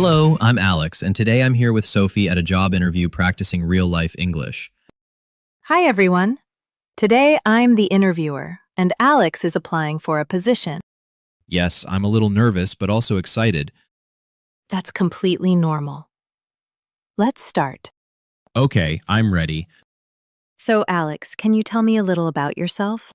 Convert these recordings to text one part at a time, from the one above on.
Hello, I'm Alex, and today I'm here with Sophie at a job interview practicing real-life English. Hi, everyone. Today I'm the interviewer, and Alex is applying for a position. Yes, I'm a little nervous, but also excited. That's completely normal. Let's start. Okay, I'm ready. So, Alex, can you tell me a little about yourself?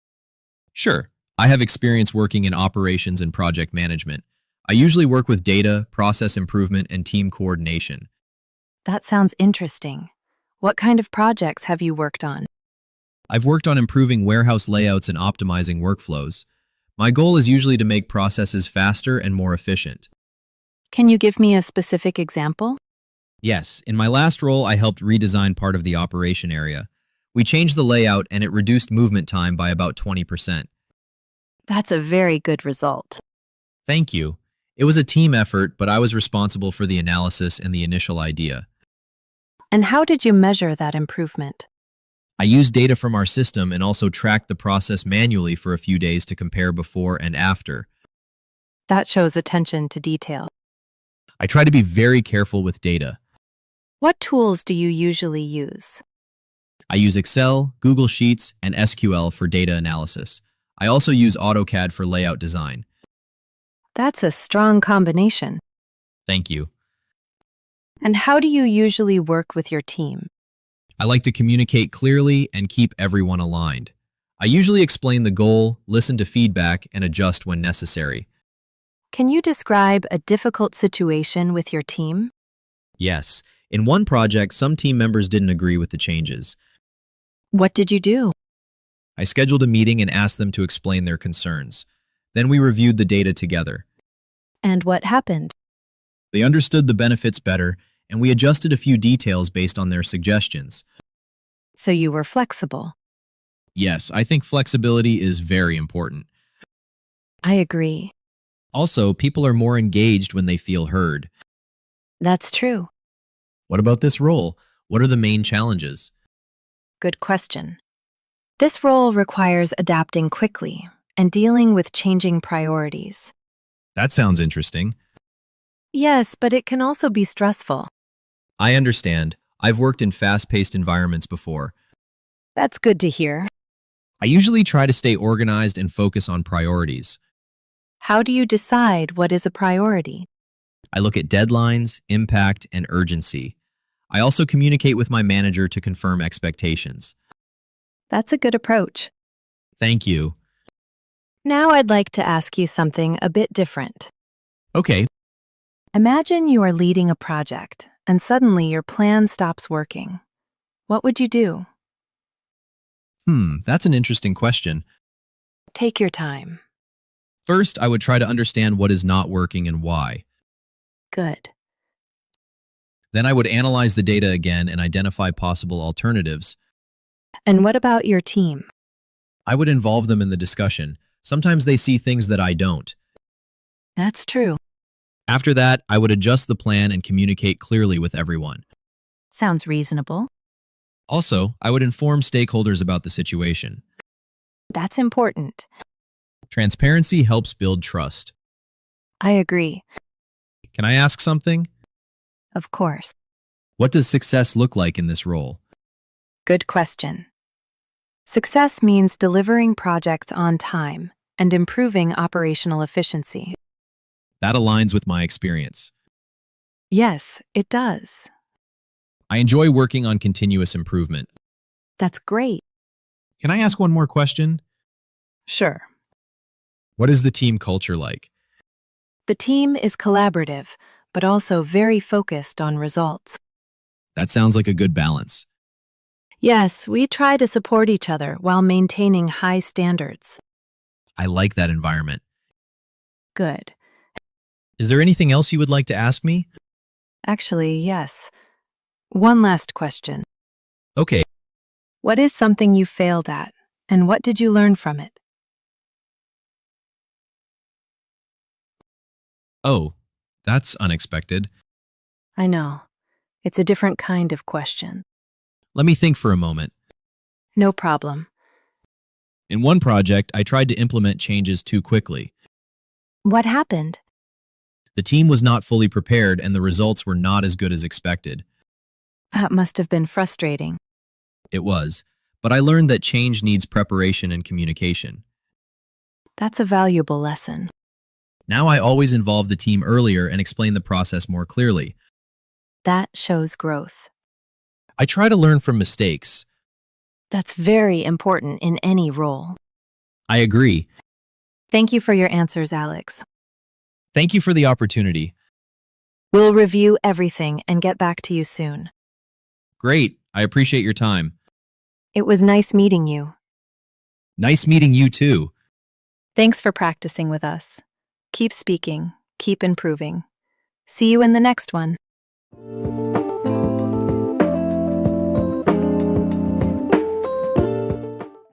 Sure. I have experience working in operations and project management. I usually work with data, process improvement, and team coordination. That sounds interesting. What kind of projects have you worked on? I've worked on improving warehouse layouts and optimizing workflows. My goal is usually to make processes faster and more efficient. Can you give me a specific example? Yes, in my last role, I helped redesign part of the operation area. We changed the layout and it reduced movement time by about 20%. That's a very good result. Thank you. It was a team effort, but I was responsible for the analysis and the initial idea. And how did you measure that improvement? I used data from our system and also tracked the process manually for a few days to compare before and after. That shows attention to detail. I try to be very careful with data. What tools do you usually use? I use Excel, Google Sheets, and SQL for data analysis. I also use AutoCAD for layout design. That's a strong combination. Thank you. And how do you usually work with your team? I like to communicate clearly and keep everyone aligned. I usually explain the goal, listen to feedback, and adjust when necessary. Can you describe a difficult situation with your team? Yes, in one project, some team members didn't agree with the changes. What did you do? I scheduled a meeting and asked them to explain their concerns. Then we reviewed the data together. And what happened? They understood the benefits better, and we adjusted a few details based on their suggestions. So you were flexible. Yes, I think flexibility is very important. I agree. Also, people are more engaged when they feel heard. That's true. What about this role? What are the main challenges? Good question. This role requires adapting quickly and dealing with changing priorities. That sounds interesting. Yes, but it can also be stressful. I understand. I've worked in fast-paced environments before. That's good to hear. I usually try to stay organized and focus on priorities. How do you decide what is a priority? I look at deadlines, impact, and urgency. I also communicate with my manager to confirm expectations. That's a good approach. Thank you. Now I'd like to ask you something a bit different. Okay. Imagine you are leading a project and suddenly your plan stops working. What would you do? That's an interesting question. Take your time. First, I would try to understand what is not working and why. Good. Then I would analyze the data again and identify possible alternatives. And what about your team? I would involve them in the discussion. Sometimes they see things that I don't. That's true. After that, I would adjust the plan and communicate clearly with everyone. Sounds reasonable. Also, I would inform stakeholders about the situation. That's important. Transparency helps build trust. I agree. Can I ask something? Of course. What does success look like in this role? Good question. Success means delivering projects on time and improving operational efficiency. That aligns with my experience. Yes, it does. I enjoy working on continuous improvement. That's great. Can I ask one more question? Sure. What is the team culture like? The team is collaborative, but also very focused on results. That sounds like a good balance. Yes, we try to support each other while maintaining high standards. I like that environment. Good. Is there anything else you would like to ask me? Actually, yes. One last question. Okay. What is something you failed at, and what did you learn from it? Oh, that's unexpected. I know. It's a different kind of question. Let me think for a moment. No problem. In one project, I tried to implement changes too quickly. What happened? The team was not fully prepared and the results were not as good as expected. That must have been frustrating. It was, but I learned that change needs preparation and communication. That's a valuable lesson. Now I always involve the team earlier and explain the process more clearly. That shows growth. I try to learn from mistakes. That's very important in any role. I agree. Thank you for your answers, Alex. Thank you for the opportunity. We'll review everything and get back to you soon. Great. I appreciate your time. It was nice meeting you. Nice meeting you too. Thanks for practicing with us. Keep speaking, keep improving. See you in the next one.